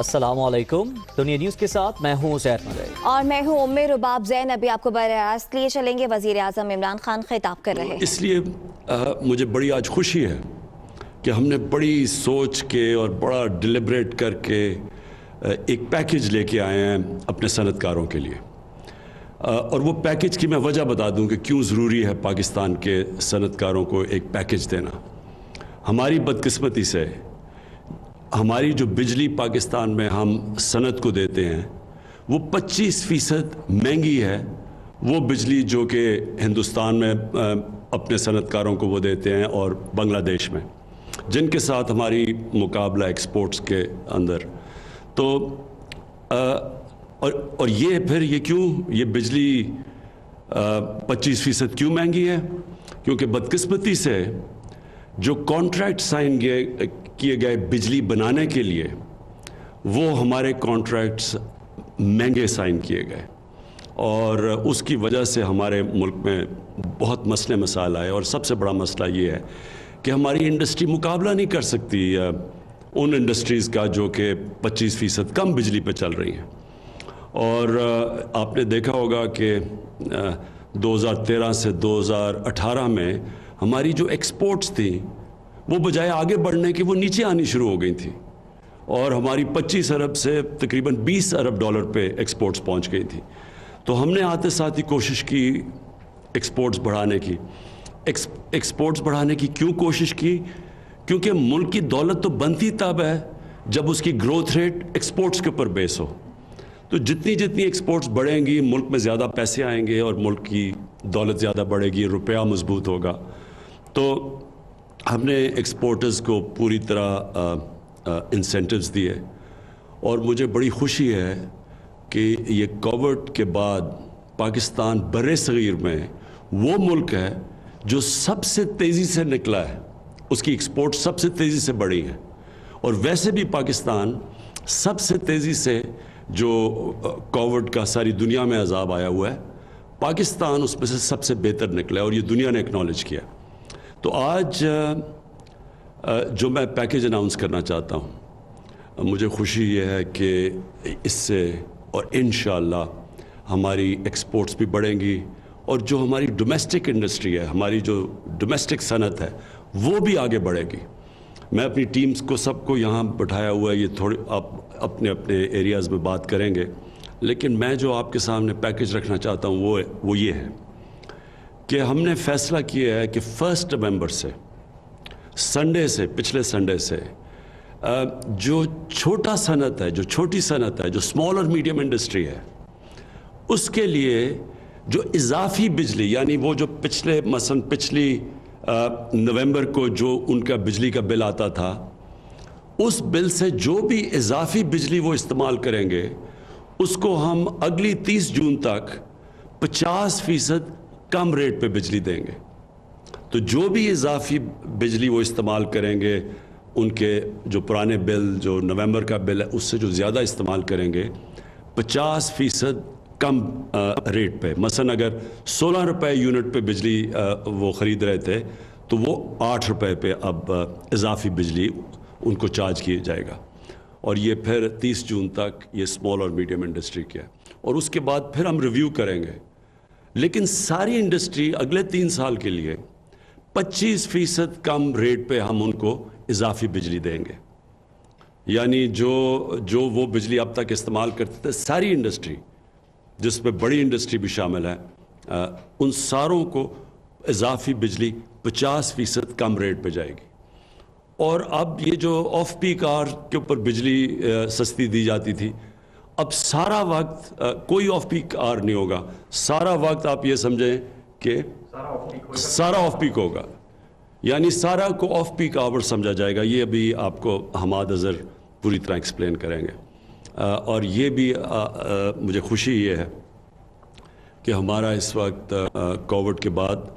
अस्सलाम वालेकुम। दुनिया न्यूज़ के साथ मैं हूँ ज़ैद मलई और मैं हूँ उम्मे रुबाब ज़ैन। अभी आपको बराह रास्त लिए चलेंगे। वज़ीर आज़म इमरान खान खिताब कर रहे हैं। इसलिए मुझे बड़ी आज खुशी है कि हमने बड़ी सोच के और बड़ा डिलिब्रेट करके एक पैकेज लेके आए हैं अपने सनतकारों के लिए। और वो पैकेज की मैं वजह बता दूं कि क्यों ज़रूरी है पाकिस्तान के सनतकारों को एक पैकेज देना। हमारी बदकिस्मती से हमारी जो बिजली पाकिस्तान में हम सनत को देते हैं वो 25% महंगी है, वो बिजली जो कि हिंदुस्तान में अपने सनतकारों को वो देते हैं और बांग्लादेश में, जिनके साथ हमारी मुकाबला एक्सपोर्ट्स के अंदर। तो और ये फिर ये क्यों ये बिजली 25% क्यों महंगी है? क्योंकि बदकिस्मती से जो कॉन्ट्रैक्ट साइन किए गए बिजली बनाने के लिए वो हमारे कॉन्ट्रैक्ट्स महंगे साइन किए गए और उसकी वजह से हमारे मुल्क में बहुत मसले मसाइल आए। और सबसे बड़ा मसला ये है कि हमारी इंडस्ट्री मुकाबला नहीं कर सकती उन इंडस्ट्रीज़ का जो कि 25% कम बिजली पे चल रही हैं। और आपने देखा होगा कि 2013 से 2018 में हमारी जो एक्सपोर्ट्स थी वो बजाय आगे बढ़ने की वो नीचे आनी शुरू हो गई थी और हमारी 25 अरब से तकरीबन 20 अरब डॉलर पे एक्सपोर्ट्स पहुंच गई थी। तो हमने आते साथ ही कोशिश की एक्सपोर्ट्स बढ़ाने की। एक्सपोर्ट्स बढ़ाने की क्यों कोशिश की? क्योंकि मुल्क की दौलत तो बनती तब है जब उसकी ग्रोथ रेट एक्सपोर्ट्स के ऊपर बेस हो। तो जितनी जितनी एक्सपोर्ट्स बढ़ेंगी मुल्क में ज़्यादा पैसे आएंगे और मुल्क की दौलत ज़्यादा बढ़ेगी, रुपया मजबूत होगा। तो हमने एक्सपोर्टर्स को पूरी तरह इंसेंटिव्स दिए और मुझे बड़ी खुशी है कि ये कोविड के बाद पाकिस्तान बर्रे सगीर में वो मुल्क है जो सबसे तेज़ी से निकला है, उसकी एक्सपोर्ट सबसे तेज़ी से बढ़ी है। और वैसे भी पाकिस्तान सबसे तेज़ी से जो कोविड का सारी दुनिया में अजाब आया हुआ है, पाकिस्तान उसमें से सबसे बेहतर निकला है और ये दुनिया ने एक्नॉलेज किया। तो आज जो मैं पैकेज अनाउंस करना चाहता हूँ, मुझे खुशी ये है कि इससे और इंशाअल्लाह हमारी एक्सपोर्ट्स भी बढ़ेंगी और जो हमारी डोमेस्टिक इंडस्ट्री है, हमारी जो डोमेस्टिक सनत है, वो भी आगे बढ़ेगी। मैं अपनी टीम्स को सबको यहाँ बैठाया हुआ है, ये थोड़ी आप अपने अपने एरियाज़ में बात करेंगे, लेकिन मैं जो आपके सामने पैकेज रखना चाहता हूँ वो ये है कि हमने फैसला किया है कि 1 नवंबर से संडे से, पिछले संडे से जो छोटा सनत है, जो छोटी सनत है, जो स्मॉल और मीडियम इंडस्ट्री है, उसके लिए जो इजाफी बिजली, यानी वो जो पिछली नवंबर को जो उनका बिजली का बिल आता था, उस बिल से जो भी इजाफी बिजली वो इस्तेमाल करेंगे उसको हम अगली 30 जून तक 50% कम रेट पे बिजली देंगे। तो जो भी इजाफी बिजली वो इस्तेमाल करेंगे, उनके जो पुराने बिल, जो नवंबर का बिल है, उससे जो ज़्यादा इस्तेमाल करेंगे 50% कम रेट पे। मसलन अगर 16 रुपए यूनिट पे बिजली वो ख़रीद रहे थे तो वो 8 रुपए पे अब इजाफी बिजली उनको चार्ज किया जाएगा। और ये फिर 30 जून तक ये स्मॉल और मीडियम इंडस्ट्री के है और उसके बाद फिर हम रिव्यू करेंगे। लेकिन सारी इंडस्ट्री अगले 3 साल के लिए 25% कम रेट पे हम उनको इजाफी बिजली देंगे। यानी जो वो बिजली अब तक इस्तेमाल करते थे, सारी इंडस्ट्री जिसमें बड़ी इंडस्ट्री भी शामिल है, उन सारों को इजाफी बिजली 50% कम रेट पे जाएगी। और अब ये जो ऑफ पीक आवर के ऊपर बिजली सस्ती दी जाती थी, अब सारा वक्त कोई ऑफ पीक आवर नहीं होगा। सारा वक्त आप ये समझें कि सारा ऑफ पीक होगा, यानी सारा को ऑफ पीक आवर समझा जाएगा। ये अभी आपको हमाद अज़हर पूरी तरह एक्सप्लेन करेंगे। और ये भी मुझे खुशी ये है कि हमारा इस वक्त कोविड के बाद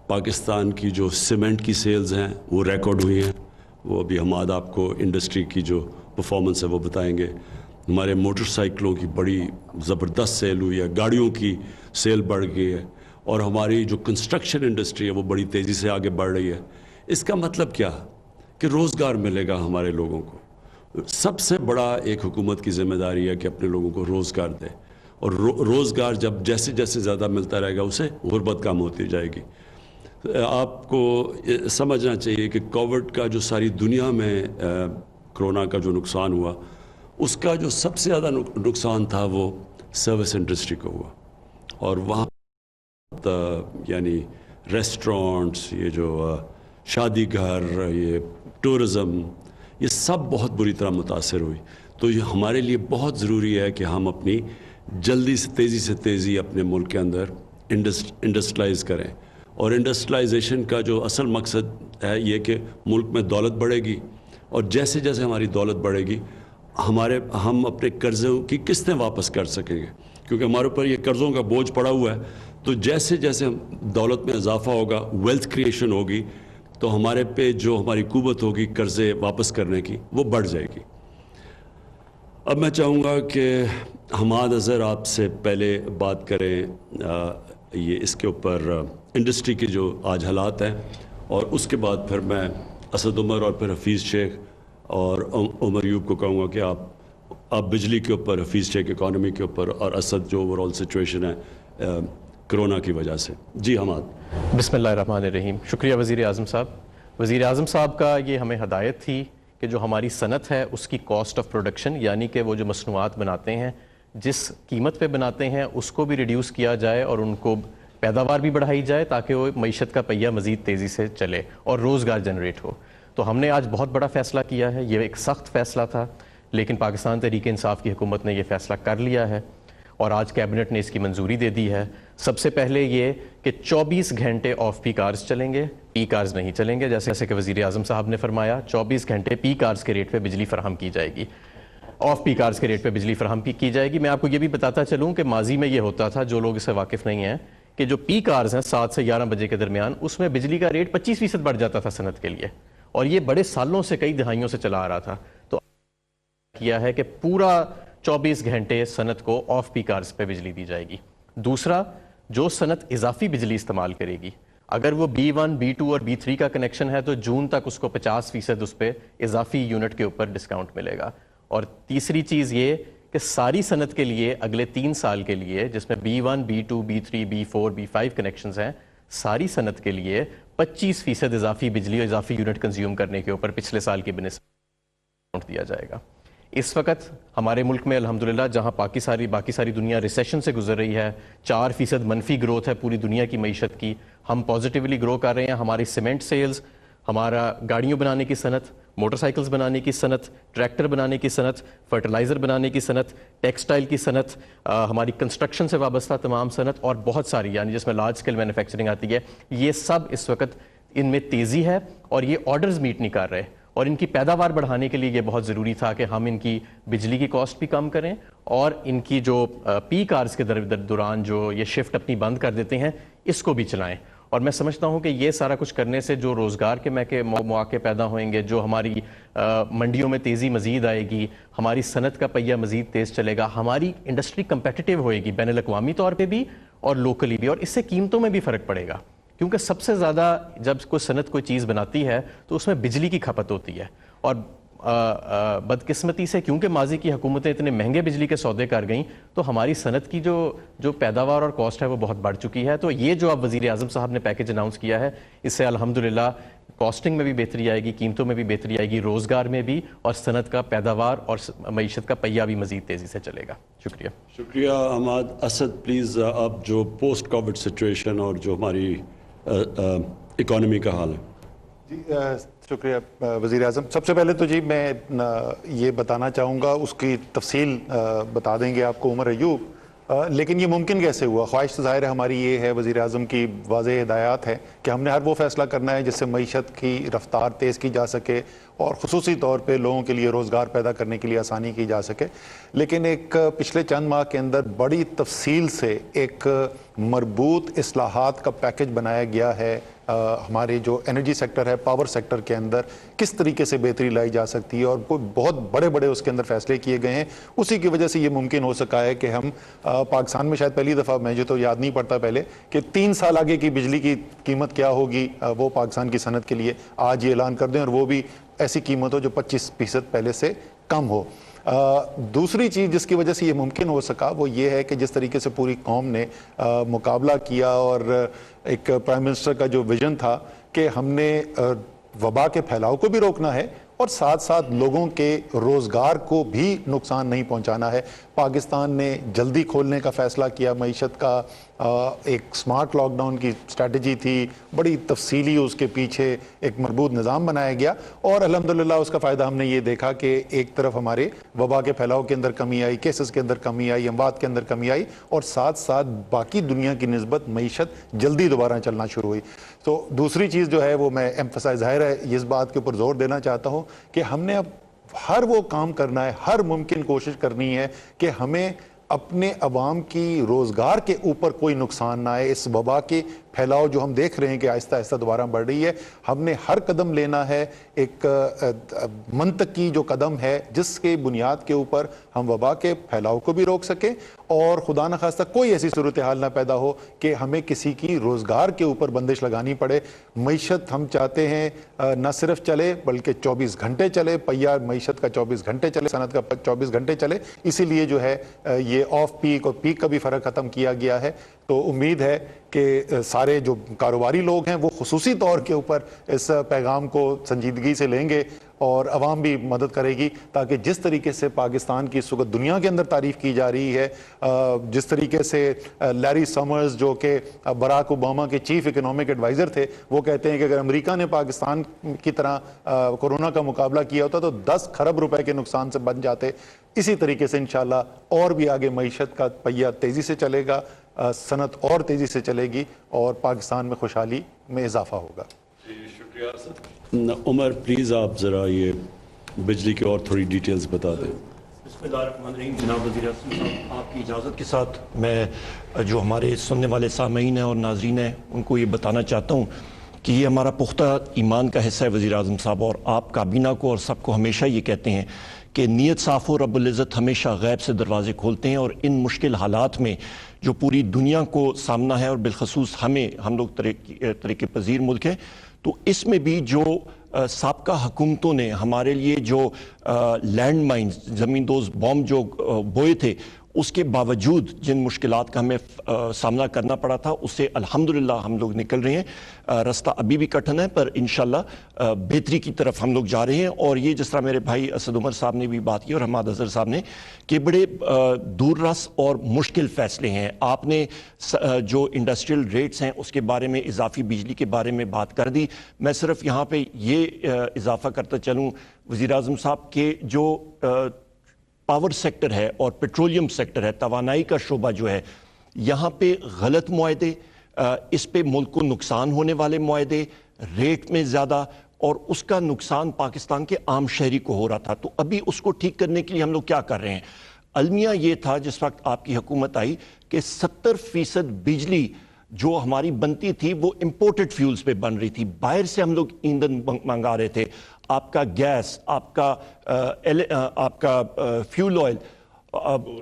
पाकिस्तान की जो सीमेंट की सेल्स हैं वो रिकॉर्ड हुई हैं। वो अभी हमाद आपको इंडस्ट्री की जो परफॉर्मेंस है वो बताएंगे। हमारे मोटरसाइकिलों की बड़ी ज़बरदस्त सेल हुई है, गाड़ियों की सेल बढ़ गई है और हमारी जो कंस्ट्रक्शन इंडस्ट्री है वो बड़ी तेज़ी से आगे बढ़ रही है। इसका मतलब क्या कि रोज़गार मिलेगा हमारे लोगों को, سب سے بڑا ایک حکومت کی ذمہ داری ہے کہ اپنے لوگوں کو روزگار دے, اور روزگار جب جیسے جیسے زیادہ ملتا رہے گا اسے غربت کم ہوتی جائے گی. آپ کو سمجھنا چاہیے کہ کووڈ کا جو ساری دنیا میں کرونا کا جو نقصان ہوا, اس کا جو سب سے زیادہ نقصان تھا وہ سروس انڈسٹری کو ہوا, اور وہاں یعنی ریسٹورنٹس, یہ جو شادی گھر, یہ ٹورزم, یہ سب بہت بری طرح متاثر ہوئی. تو یہ ہمارے لیے بہت ضروری ہے کہ ہم اپنی جلدی سے تیزی اپنے ملک کے اندر انڈسٹریلائز کریں, اور انڈسٹریلائزیشن کا جو اصل مقصد ہے یہ کہ ملک میں دولت بڑھے گی, اور جیسے جیسے ہماری دولت بڑھے گی ہم اپنے قرضوں کی قسطیں واپس کر سکیں گے, کیونکہ ہمارے اوپر یہ قرضوں کا بوجھ پڑا ہوا ہے. تو جیسے جیسے دولت میں اضافہ ہوگا, ویلتھ کریشن ہوگی, تو ہمارے پہ جو ہماری قوت ہوگی قرضے واپس کرنے کی وہ بڑھ جائے گی. اب میں چاہوں گا کہ حماد اظہر آپ سے پہلے بات کریں یہ اس کے اوپر انڈسٹری کے جو آج حالات ہیں, اور اس کے بعد پھر میں اسد عمر اور پھر حفیظ شیخ اور عمر ایوب کو کہوں گا کہ آپ بجلی کے اوپر, حفیظ شیخ اکانومی کے اوپر, اور اسد جو اوور آل سچویشن ہے کرونا کی وجہ سے. جی حماد. بسم اللہ الرحمن الرحیم. شکریہ وزیر اعظم صاحب. وزیر اعظم صاحب کا یہ ہمیں ہدایت تھی کہ جو ہماری صنعت ہے اس کی کاسٹ آف پروڈکشن, یعنی کہ وہ جو مصنوعات بناتے ہیں جس قیمت پہ بناتے ہیں اس کو بھی ریڈیوس کیا جائے, اور ان کو پیداوار بھی بڑھائی جائے تاکہ وہ معیشت کا پہیہ مزید تیزی سے چلے اور روزگار جنریٹ ہو. تو ہم نے آج بہت بڑا فیصلہ کیا ہے. یہ ایک سخت فیصلہ تھا, لیکن پاکستان تحریک انصاف کی حکومت نے یہ فیصلہ کر لیا ہے, اور آج کیبنٹ نے اس کی منظوری دے دی ہے. سب سے پہلے یہ کہ 24 گھنٹے آف پیک آرز چلیں گے, پیک آرز نہیں چلیں گے, جیسے کہ وزیر اعظم صاحب نے فرمایا. 24 گھنٹے پیک آرز کے ریٹ پہ بجلی فراہم کی جائے گی, آف پیک آرز کے ریٹ پہ بجلی فراہم کی جائے گی. میں آپ کو یہ بھی بتاتا چلوں کہ ماضی میں یہ ہوتا تھا, جو لوگ اس سے واقف نہیں ہیں, کہ جو پیک آرز ہیں 7 سے 11 بجے کے درمیان, اس میں بجلی کا ریٹ 25% بڑھ جاتا تھا صنعت کے لیے, اور یہ بڑے سالوں سے, کئی دہائیوں سے چلا آ رہا تھا. تو کیا ہے کہ پورا 24 گھنٹے صنعت کو آف پیک آرز پہ بجلی دی جائے گی. دوسرا, جو صنعت اضافی بجلی استعمال کرے گی, اگر وہ B1, B2 اور B3 کا کنیکشن ہے تو جون تک اس کو 50% اس پہ اضافی یونٹ کے اوپر ڈسکاؤنٹ ملے گا. اور تیسری چیز یہ کہ ساری صنعت کے لیے اگلے 3 سال کے لیے, جس میں B1, B2, B3, B4, B5 connections ہیں, ساری صنعت کے لیے 25% اضافی بجلی اور اضافی یونٹ کنزیوم کرنے کے اوپر پچھلے سال کی بنسبت دیا جائے گا. اس وقت ہمارے ملک میں الحمدللہ جہاں باقی ساری دنیا ریسیشن سے گزر رہی ہے, 4% منفی گروتھ ہے پوری دنیا کی معیشت کی, ہم پازیٹیولی گرو کر رہے ہیں. ہماری سیمنٹ سیلز, ہمارا گاڑیوں بنانے کی صنعت, موٹر سائیکلز بنانے کی صنعت, ٹریکٹر بنانے کی صنعت, فرٹیلائزر بنانے کی صنعت, ٹیکسٹائل کی صنعت, ہماری کنسٹرکشن سے وابستہ تمام صنعت, اور بہت ساری, یعنی جس میں لارج اسکیل مینوفیکچرنگ آتی ہے, یہ سب اس وقت ان میں تیزی ہے, اور یہ آرڈرز میٹ نہیں کر رہے. اور ان کی پیداوار بڑھانے کے لیے یہ بہت ضروری تھا کہ ہم ان کی بجلی کی کاسٹ بھی کم کریں, اور ان کی جو پیک آرز کے دوران جو یہ شفٹ اپنی بند کر دیتے ہیں اس کو بھی چلائیں. اور میں سمجھتا ہوں کہ یہ سارا کچھ کرنے سے جو روزگار کے مواقع پیدا ہوئیں گے, جو ہماری منڈیوں میں تیزی مزید آئے گی, ہماری صنعت کا پہیہ مزید تیز چلے گا, ہماری انڈسٹری کمپیٹیٹیو ہوئے گی بین الاقوامی طور پہ بھی اور لوکلی بھی, اور اس سے قیمتوں میں بھی فرق پڑے گا. کیونکہ سب سے زیادہ جب کوئی صنعت کوئی چیز بناتی ہے تو اس میں بجلی کی کھپت ہوتی ہے, اور بدقسمتی سے کیونکہ ماضی کی حکومتیں اتنے مہنگے بجلی کے سودے کر گئیں, تو ہماری صنعت کی جو پیداوار اور کاسٹ ہے وہ بہت بڑھ چکی ہے. تو یہ جو اب وزیر اعظم صاحب نے پیکیج اناؤنس کیا ہے, اس سے الحمدللہ کاسٹنگ میں بھی بہتری آئے گی, قیمتوں میں بھی بہتری آئے گی, روزگار میں بھی, اور صنعت کا پیداوار اور معیشت کا پہیہ بھی مزید تیزی سے چلے گا. شکریہ حماد. اسد پلیز, آپ جو پوسٹ کووڈ سچویشن اور جو ہماری اکانومی کا حال ہے. جی شکریہ وزیر اعظم. سب سے پہلے تو جی میں یہ بتانا چاہوں گا, اس کی تفصیل بتا دیں گے آپ کو عمر ایوب, لیکن یہ ممکن کیسے ہوا. خواہش ظاہر ہے ہماری یہ ہے, وزیر اعظم کی واضح ہدایات ہے کہ ہم نے ہر وہ فیصلہ کرنا ہے جس سے معیشت کی رفتار تیز کی جا سکے اور خصوصی طور پہ لوگوں کے لیے روزگار پیدا کرنے کے لیے آسانی کی جا سکے. لیکن ایک پچھلے چند ماہ کے اندر بڑی تفصیل سے ایک مربوط اصلاحات کا پیکج بنایا گیا ہے. ہمارے جو انرجی سیکٹر ہے, پاور سیکٹر کے اندر کس طریقے سے بہتری لائی جا سکتی ہے, اور کوئی بہت بڑے بڑے اس کے اندر فیصلے کیے گئے ہیں. اسی کی وجہ سے یہ ممکن ہو سکا ہے کہ ہم پاکستان میں شاید پہلی دفعہ, مجھے تو یاد نہیں پڑتا پہلے, کہ 3 سال آگے کی بجلی کی قیمت کیا ہوگی وہ پاکستان کی صنعت کے لیے آج یہ اعلان کر دیں, اور وہ بھی ایسی قیمت ہو جو 25% پہلے سے कम हो। दूसरी चीज़ जिसकी वजह से ये मुमकिन हो सका वो ये है कि जिस तरीके से पूरी कौम ने मुकाबला किया और एक प्राइम मिनिस्टर का जो विजन था कि हमने वबा के फैलाव को भी रोकना है और साथ साथ लोगों के रोज़गार को भी नुकसान नहीं पहुंचाना है। पाकिस्तान ने जल्दी खोलने का फ़ैसला किया, मईशत का एक स्मार्ट लॉकडाउन की स्ट्रैटेजी थी, बड़ी तफसीली उसके पीछे एक मजबूत निज़ाम बनाया गया और अल्हम्दुलिल्लाह उसका फ़ायदा हमने ये देखा कि एक तरफ हमारे वबा के फैलाव के अंदर कमी आई, केसेस के अंदर कमी आई, अमवात के अंदर कमी आई और साथ साथ बाकी दुनिया की निस्बत मईशत जल्दी दोबारा चलना शुरू हुई। तो दूसरी चीज़ जो है वो मैं एम्फसाइज ज़ाहिर है इस बात के ऊपर ज़ोर देना चाहता हूँ कि हमने अब हर वो काम करना है, हर मुमकिन कोशिश करनी है कि हमें अपने अवाम की रोज़गार के ऊपर कोई नुकसान ना आए। इस वबा के फैलाव जो हम देख रहे हैं कि आहिस्ता आहिस्ता दोबारा बढ़ रही है, हमने हर कदम लेना है एक मंतकी जो कदम है जिसके बुनियाद के ऊपर हम वबा के फैलाव को भी रोक सकें और खुदा न खास्ता कोई ऐसी सूरत हाल ना पैदा हो कि हमें किसी की रोज़गार के ऊपर बंदिश लगानी पड़े। मईशत हम चाहते हैं न सिर्फ चले बल्कि 24 घंटे चले, पहिया मईशत का 24 घंटे चले, सनत का 24 घंटे चले। इसीलिए जो है ये ऑफ पीक और पीक का भी फ़र्क ख़त्म किया गया है। तो उम्मीद है कि सारे जो कारोबारी लोग हैं वो खुसूसी तौर के ऊपर इस पैगाम को संजीदगी से लेंगे और अवाम भी मदद करेगी ताकि जिस तरीके से पाकिस्तान की इस वक्त दुनिया के अंदर तारीफ़ की जा रही है, जिस तरीके से लैरी समर्स जो कि बराक ओबामा के चीफ इकोनॉमिक एडवाइज़र थे, वो कहते हैं कि अगर अमेरिका ने पाकिस्तान की तरह कोरोना का मुकाबला किया होता तो 10 खरब रुपए के नुकसान से बच जाते। इसी तरीके से इंशाल्लाह और भी आगे मईशत का पहिया तेज़ी से चलेगा, सनत और तेज़ी से चलेगी और पाकिस्तान में खुशहाली में इजाफा होगा। शुक्रिया उमर, प्लीज़ आप ज़रा ये बिजली की और थोड़ी डिटेल्स बता दें। बिस्मिल्लाहिर्रहमानिर्रहीम। जनाब वज़ीर आज़म साहब, आपकी इजाज़त के साथ मैं जो हमारे सुनने वाले सामीन हैं और नाज़रीन हैं उनको ये बताना चाहता हूँ कि ये हमारा पुख्ता ईमान का हिस्सा है वज़ीर आज़म साहब, और आप काबीना को और सबको हमेशा ये कहते हैं कि नीयत साफ़ हो, रब्बुल इज़्ज़त हमेशा गैब से दरवाज़े खोलते हैं। और इन मुश्किल हालात में जो पूरी दुनिया को सामना है और बिलखसूस हम लोग तरक्की पजीर मुल्क है, तो इसमें भी जो साबका हुकूमतों ने हमारे लिए जो लैंड माइन्स, ज़मीन दोज़ बॉम्ब जो बोए थे, उसके बावजूद जिन मुश्किलात का हमें सामना करना पड़ा था उससे अल्हम्दुलिल्लाह हम लोग निकल रहे हैं। रास्ता अभी भी कठिन है पर इंशाल्लाह बेहतरी की तरफ हम लोग जा रहे हैं। और ये जिस तरह मेरे भाई असद उमर साहब ने भी बात की और हमाद अजहर साहब ने कि बड़े दूररस और मुश्किल फ़ैसले हैं। आपने जो इंडस्ट्रियल रेट्स हैं उसके बारे में, इजाफी बिजली के बारे में बात कर दी। मैं सिर्फ यहाँ पर ये इजाफा करता चलूँ वज़ीर आज़म साहब के जो पावर सेक्टर है और पेट्रोलियम सेक्टर है, तवानाई का शोबा जो है, यहाँ पे गलत मुआहदे, इस पे मुल्क को नुकसान होने वाले मुआहदे, रेट में ज़्यादा, और उसका नुकसान पाकिस्तान के आम शहरी को हो रहा था। तो अभी उसको ठीक करने के लिए हम लोग क्या कर रहे हैं? अलमिया ये था जिस वक्त आपकी हुकूमत आई कि 70% बिजली जो हमारी बनती थी वो इम्पोर्टेड फ्यूल्स पे बन रही थी, बाहर से हम लोग ईंधन मंगा रहे थे। आपका गैस, आपका फ्यूल ऑयल,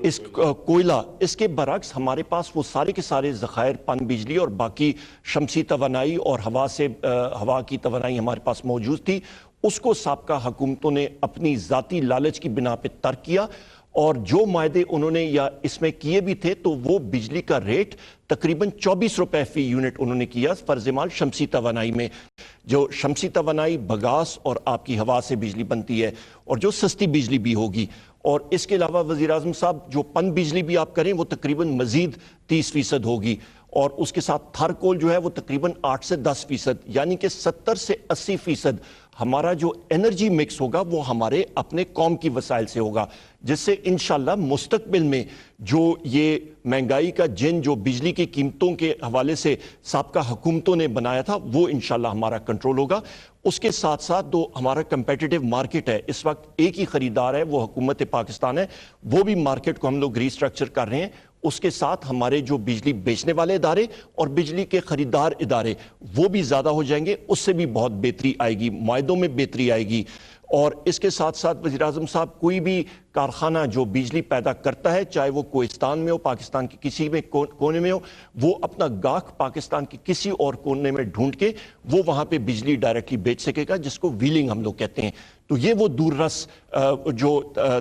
इस कोयला, इसके बरक्स हमारे पास वो सारे के सारे ज़खायर पन बिजली और बाकी शमसी तवानाई और हवा की तवानाई हमारे पास मौजूद थी। उसको साबका हुकूमतों ने अपनी ज़ाती लालच की बिना पे तर्क किया और जो मायदे उन्होंने या इसमें किए भी थे तो वो बिजली का रेट तकरीबन 24 रुपए फी यूनिट उन्होंने किया फर्जमाल शमसी तवानाई में। जो शमसी तवानाई बगास और आपकी हवा से बिजली बनती है और जो सस्ती बिजली भी होगी। और इसके अलावा वज़ीर आज़म साहब जो पन बिजली भी आप करें वो तकरीबन मज़ीद 30% होगी और उसके साथ थर कोल जो है वो तकरीबन 8 से 10%, यानी कि 70 से 80% हमारा जो एनर्जी मिक्स होगा वो हमारे अपने कौम की वसाइल से होगा, जिससे इंशाल्लाह मुस्तकबिल में जो ये महंगाई का जिन जो बिजली की कीमतों के हवाले से साबका हुकूमतों ने बनाया था वो इंशाल्लाह हमारा कंट्रोल होगा। उसके साथ साथ जो हमारा कंपेटिटिव मार्केट है, इस वक्त एक ही खरीदार है वो हुकूमत पाकिस्तान है, वो भी मार्केट को हम लोग रीस्ट्रक्चर कर रहे हैं। उसके साथ हमारे जो बिजली बेचने वाले इदारे और बिजली के खरीदार इदारे वो भी ज़्यादा हो जाएंगे, उससे भी बहुत बेहतरी आएगी, मुआहदों में बेहतरी आएगी। اور اس کے ساتھ ساتھ وزیر اعظم صاحب کوئی بھی کارخانہ جو بجلی پیدا کرتا ہے چاہے وہ کوہستان میں ہو پاکستان کے کسی بھی کونے میں ہو وہ اپنا گاہک پاکستان کے کسی اور کونے میں ڈھونڈ کے وہ وہاں پہ بجلی ڈائریکٹلی بیچ سکے گا جس کو ویلنگ ہم لوگ کہتے ہیں. تو یہ وہ دور رس جو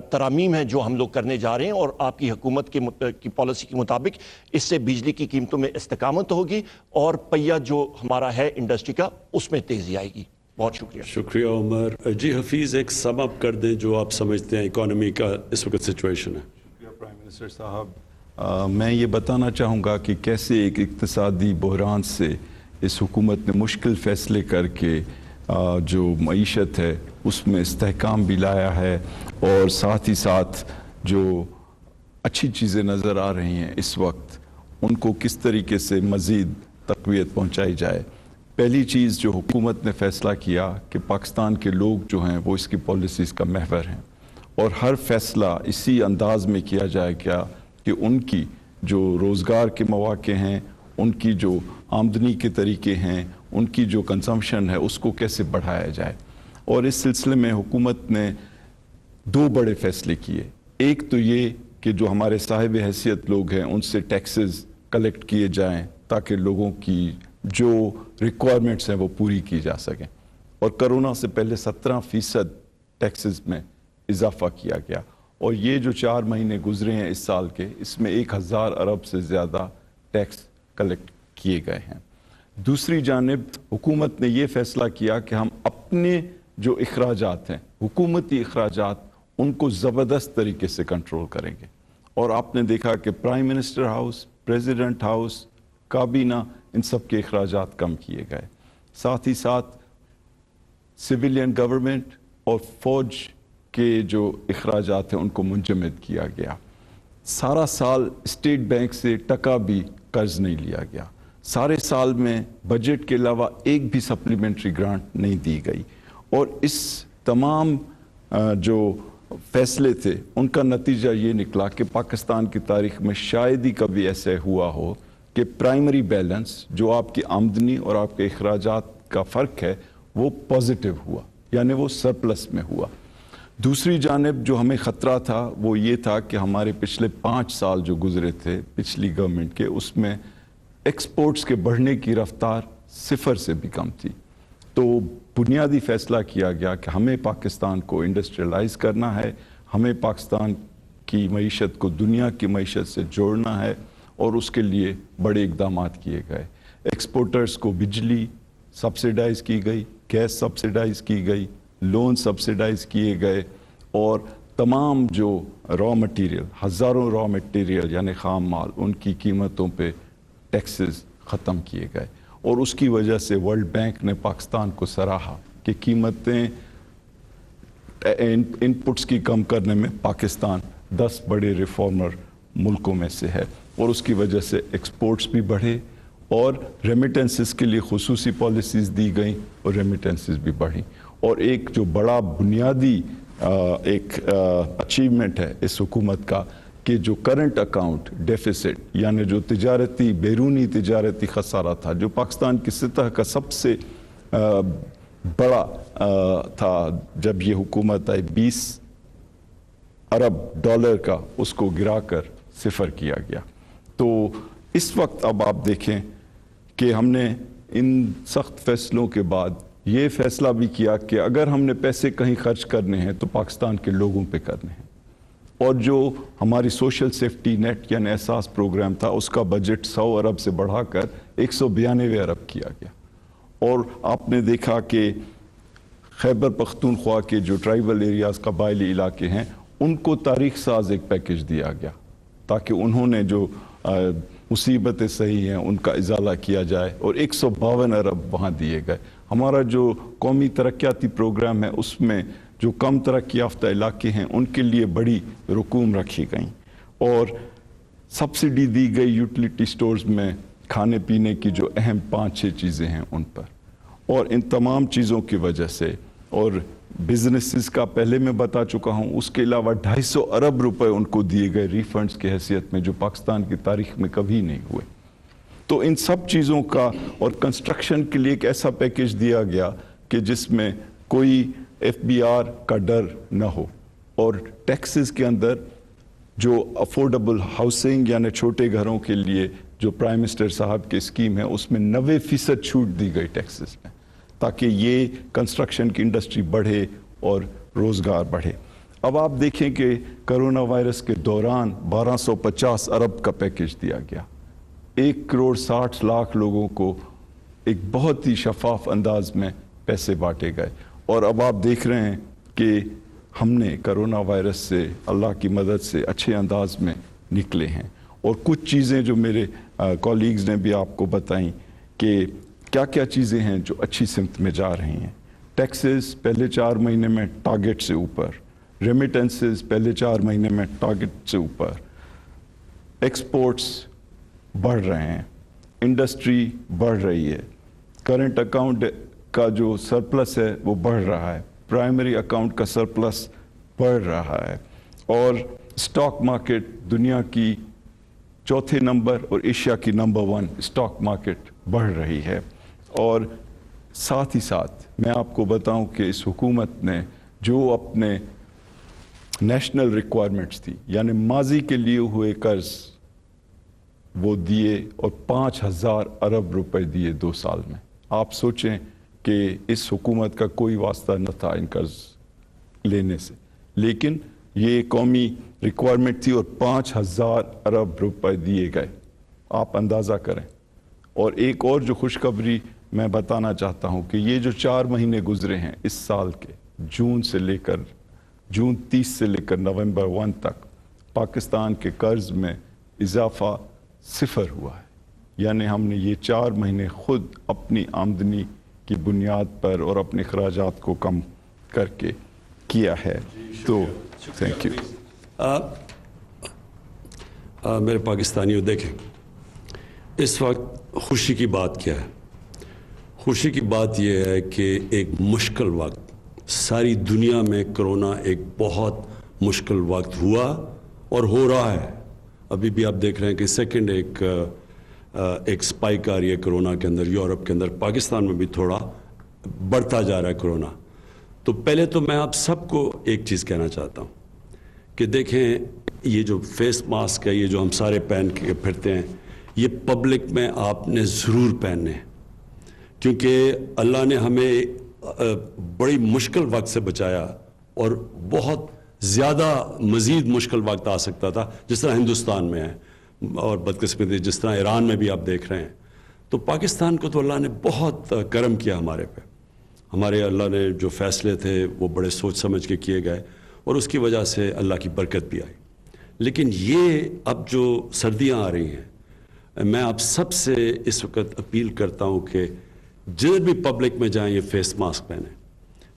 ترامیم ہیں جو ہم لوگ کرنے جا رہے ہیں اور آپ کی حکومت کی پالیسی کے مطابق اس سے بجلی کی قیمتوں میں استقامت ہوگی اور پہیہ جو ہمارا ہے انڈسٹری کا اس میں تیزی آئے گی. بہت شکریہ. شکریہ عمر. جی حفیظ ایک سم اپ کر دیں جو آپ سمجھتے ہیں اکانومی کا اس وقت سچویشن ہے. شکریہ پرائم منسٹر صاحب. میں یہ بتانا چاہوں گا کہ کیسے ایک اقتصادی بحران سے اس حکومت نے مشکل فیصلے کر کے جو معیشت ہے اس میں استحکام بھی لایا ہے اور ساتھ ہی ساتھ جو اچھی چیزیں نظر آ رہی ہیں اس وقت ان کو کس طریقے سے مزید تقویت پہنچائی جائے. پہلی چیز جو حکومت نے فیصلہ کیا کہ پاکستان کے لوگ جو ہیں وہ اس کی پالیسیز کا محور ہیں اور ہر فیصلہ اسی انداز میں کیا جائے گا کہ ان کی جو روزگار کے مواقع ہیں ان کی جو آمدنی کے طریقے ہیں ان کی جو کنزمپشن ہے اس کو کیسے بڑھایا جائے. اور اس سلسلے میں حکومت نے 2 بڑے فیصلے کیے. ایک تو یہ کہ جو ہمارے صاحب حیثیت لوگ ہیں ان سے ٹیکسز کلیکٹ کیے جائیں تاکہ لوگوں کی جو ریکوائرمنٹس ہیں وہ پوری کی جا سکیں اور کرونا سے پہلے 17% ٹیکسز میں اضافہ کیا گیا اور یہ جو 4 مہینے گزرے ہیں اس سال کے اس میں 1000 ارب سے زیادہ ٹیکس کلیکٹ کیے گئے ہیں. دوسری جانب حکومت نے یہ فیصلہ کیا کہ ہم اپنے جو اخراجات ہیں حکومتی اخراجات ان کو زبردست طریقے سے کنٹرول کریں گے اور آپ نے دیکھا کہ prime minister house president house کابینہ ان سب کے اخراجات کم کیے گئے. ساتھ ہی ساتھ سویلین گورنمنٹ اور فوج کے جو اخراجات ہیں ان کو منجمد کیا گیا. سارا سال اسٹیٹ بینک سے ٹکا بھی قرض نہیں لیا گیا. سارے سال میں بجٹ کے علاوہ ایک بھی سپلیمنٹری گرانٹ نہیں دی گئی اور اس تمام جو فیصلے تھے ان کا نتیجہ یہ نکلا کہ پاکستان کی تاریخ میں شاید ہی کبھی ایسے ہوا ہو کہ پرائمری بیلنس جو آپ کی آمدنی اور آپ کے اخراجات کا فرق ہے وہ پازیٹیو ہوا یعنی وہ سرپلس میں ہوا. دوسری جانب جو ہمیں خطرہ تھا وہ یہ تھا کہ ہمارے پچھلے 5 سال جو گزرے تھے پچھلی گورنمنٹ کے اس میں ایکسپورٹس کے بڑھنے کی رفتار 0 سے بھی کم تھی. تو بنیادی فیصلہ کیا گیا کہ ہمیں پاکستان کو انڈسٹریلائز کرنا ہے, ہمیں پاکستان کی معیشت کو دنیا کی معیشت سے جوڑنا ہے اور اس کے لیے بڑے اقدامات کیے گئے. ایکسپورٹرز کو بجلی سبسیڈائز کی گئی, گیس سبسیڈائز کی گئی, لون سبسیڈائز کیے گئے اور تمام جو را مٹیریل, ہزاروں را مٹیریل یعنی خام مال, ان کی قیمتوں پہ ٹیکسز ختم کیے گئے. اور اس کی وجہ سے ورلڈ بینک نے پاکستان کو سراہا کہ قیمتیں ان پٹس کی کم کرنے میں پاکستان 10 بڑے ریفارمر ملکوں میں سے ہے اور اس کی وجہ سے ایکسپورٹس بھی بڑھے اور ریمیٹنسز کے لیے خصوصی پالیسیز دی گئیں اور ریمیٹنسز بھی بڑھی. اور ایک جو بڑا بنیادی ایک اچیومنٹ ہے اس حکومت کا کہ جو کرنٹ اکاؤنٹ ڈیفیسٹ یعنی جو تجارتی بیرونی تجارتی خسارہ تھا جو پاکستان کی سطح کا سب سے بڑا تھا جب یہ حکومت آئی, 20 ارب ڈالر کا, اس کو گرا کر 0 کیا گیا. تو اس وقت اب آپ دیکھیں کہ ہم نے ان سخت فیصلوں کے بعد یہ فیصلہ بھی کیا کہ اگر ہم نے پیسے کہیں خرچ کرنے ہیں تو پاکستان کے لوگوں پہ کرنے ہیں. اور جو ہماری سوشل سیفٹی نیٹ یعنی احساس پروگرام تھا اس کا بجٹ 100 ارب سے بڑھا کر 192 ارب کیا گیا. اور آپ نے دیکھا کہ خیبر پختونخوا کے جو ٹرائبل ایریاز قبائلی علاقے ہیں ان کو تاریخ ساز ایک پیکج دیا گیا تاکہ انہوں نے جو مصیبتیں صحیح ہیں ان کا ازالہ کیا جائے اور 152 ارب وہاں دیے گئے. ہمارا جو قومی ترقیاتی پروگرام ہے اس میں جو کم ترقی یافتہ علاقے ہیں ان کے لیے بڑی رقوم رکھی گئیں اور سبسڈی دی گئی یوٹیلیٹی سٹورز میں کھانے پینے کی جو اہم 5-6 چیزیں ہیں ان پر. اور ان تمام چیزوں کی وجہ سے اور بزنسز کا پہلے میں بتا چکا ہوں, اس کے علاوہ 250 ارب روپے ان کو دیے گئے ریفنڈز کی حیثیت میں جو پاکستان کی تاریخ میں کبھی نہیں ہوئے. تو ان سب چیزوں کا اور کنسٹرکشن کے لیے ایک ایسا پیکج دیا گیا کہ جس میں کوئی FBR का डर न हो, और टैक्सेस के अंदर जो अफोर्डेबल हाउसिंग यानी छोटे घरों के लिए जो प्राइम मिनिस्टर साहब की स्कीम है उसमें 90% छूट दी गई टैक्सेस में, ताकि ये कंस्ट्रक्शन की इंडस्ट्री बढ़े और रोज़गार बढ़े। अब आप देखें कि कोरोना वायरस के दौरान 1250 अरब का पैकेज दिया गया, 1,60,00,000 लोगों को एक बहुत ही शफाफ अंदाज में पैसे बांटे गए। और अब आप देख रहे हैं कि हमने कोरोना वायरस से अल्लाह की मदद से अच्छे अंदाज में निकले हैं। और कुछ चीज़ें जो मेरे कॉलीग्स ने भी आपको बताई कि क्या क्या चीज़ें हैं जो अच्छी सिमत में जा रही हैं। टैक्सेस पहले 4 महीने में टारगेट से ऊपर, रेमिटेंसेस पहले 4 महीने में टारगेट से ऊपर, एक्सपोर्ट्स बढ़ रहे हैं, इंडस्ट्री बढ़ रही है, करंट अकाउंट का जो सरप्लस है वो बढ़ रहा है, प्राइमरी अकाउंट का सरप्लस बढ़ रहा है, और स्टॉक मार्केट दुनिया की चौथे नंबर और एशिया की नंबर 1 स्टॉक मार्केट बढ़ रही है। और साथ ही साथ मैं आपको बताऊं कि इस हुकूमत ने जो अपने नेशनल रिक्वायरमेंट्स थी यानी माजी के लिए हुए कर्ज वो दिए, और 5,000 अरब रुपए दिए 2 साल में। आप सोचें कि इस हुकूमत का कोई वास्ता न था इन कर्ज लेने से, लेकिन ये कौमी रिक्वायरमेंट थी और 5,000 अरब रुपए दिए गए। आप अंदाज़ा करें। और एक और जो खुशखबरी मैं बताना चाहता हूँ कि ये जो 4 महीने गुजरे हैं इस साल के, जून 30 से लेकर नवंबर 1 तक, पाकिस्तान के कर्ज में इजाफा 0 हुआ है। यानी हमने ये 4 महीने खुद अपनी आमदनी की बुनियाद पर और अपने अखराजात को कम करके किया है। तो थैंक यू। मेरे पाकिस्तानियों, देखें इस वक्त खुशी की बात क्या है। खुशी की बात यह है कि एक मुश्किल वक्त, सारी दुनिया में कोरोना एक बहुत मुश्किल वक्त हुआ और हो रहा है। अभी भी आप देख रहे हैं कि सेकंड एक स्पाइक आ रही है कोरोना के अंदर, यूरोप के अंदर, पाकिस्तान में भी थोड़ा बढ़ता जा रहा है कोरोना। तो पहले तो मैं आप सबको एक चीज़ कहना चाहता हूँ कि देखें, ये जो फेस मास्क है, ये जो हम सारे पहन के फिरते हैं, ये पब्लिक में आपने ज़रूर पहनने हैं, क्योंकि अल्लाह ने हमें बड़ी मुश्किल वक्त से बचाया और बहुत ज़्यादा मज़ीद मुश्किल वक्त आ सकता था, जिस तरह हिंदुस्तान में है और बदकिस्मती जिस तरह ईरान में भी आप देख रहे हैं। तो पाकिस्तान को तो अल्लाह ने बहुत करम किया हमारे पे। हमारे अल्लाह ने जो फ़ैसले थे वो बड़े सोच समझ के किए गए और उसकी वजह से अल्लाह की बरकत भी आई। लेकिन ये अब जो सर्दियाँ आ रही हैं, मैं आप सब से इस वक्त अपील करता हूँ कि जिधर भी पब्लिक में जाएं ये फेस मास्क पहने,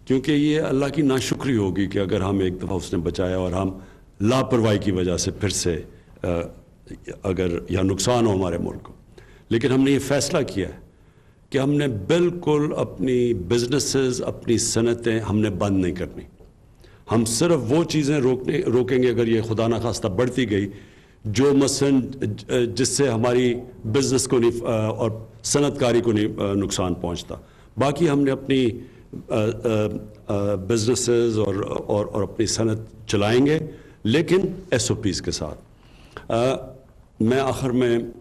क्योंकि ये अल्लाह की नाशुक्री होगी कि अगर हम एक दफ़ा उसने बचाया और हम लापरवाही की वजह से फिर से अगर या नुकसान हो हमारे मुल्क को। लेकिन हमने ये फ़ैसला किया है कि हमने बिल्कुल अपनी बिजनेसेस, अपनी सनतें हमने बंद नहीं करनी। हम सिर्फ वो चीज़ें रोकेंगे अगर ये खुदा न खास्ता बढ़ती गई, जो मसलन जिससे हमारी बिजनेस को नहीं और सनतकारी को नहीं नुकसान पहुंचता। बाकी हमने अपनी बिजनेसेस और अपनी सनत चलाएंगे, लेकिन SOPs के साथ। मैं आखिर में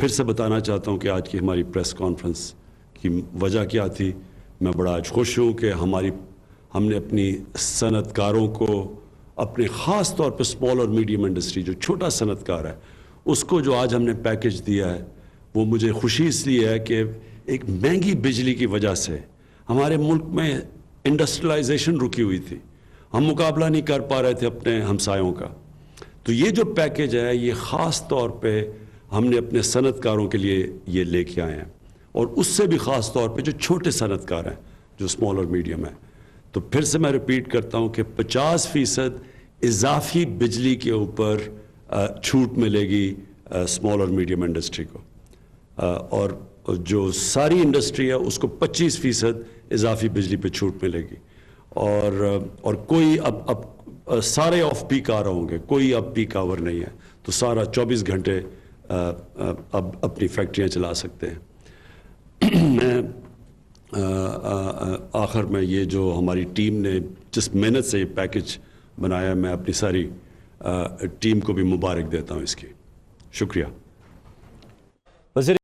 फिर से बताना चाहता हूं कि आज की हमारी प्रेस कॉन्फ्रेंस की वजह क्या थी। मैं बड़ा आज खुश हूं कि हमने अपनी सनतकारों को, अपने ख़ास तौर पर स्मॉल और मीडियम इंडस्ट्री, जो छोटा सनतकार है, उसको जो आज हमने पैकेज दिया है, वो मुझे खुशी इसलिए है कि एक महंगी बिजली की वजह से हमारे मुल्क में इंडस्ट्रियलाइजेशन रुकी हुई थी, हम मुकाबला नहीं कर पा रहे थे अपने हमसायों का। तो ये जो पैकेज है, ये ख़ास तौर पे हमने अपने सनतकारों के लिए ये लेके आए हैं, और उससे भी ख़ास तौर पे जो छोटे सनतकार हैं, जो स्मॉल और मीडियम है। तो फिर से मैं रिपीट करता हूँ कि 50% इजाफी बिजली के ऊपर छूट मिलेगी स्मॉल और मीडियम इंडस्ट्री को, और जो सारी इंडस्ट्री है उसको 25% इजाफी बिजली पे छूट मिलेगी। और कोई अब सारे ऑफ पीक आ रहे होंगे, कोई अब पीक आवर नहीं है, तो सारा 24 घंटे अब अपनी फैक्ट्रियाँ चला सकते हैं। मैं آخر میں یہ جو ہماری ٹیم نے جس محنت سے یہ پیکج بنایا میں اپنی ساری ٹیم کو بھی مبارک دیتا ہوں اس کی. شکریہ. وزیر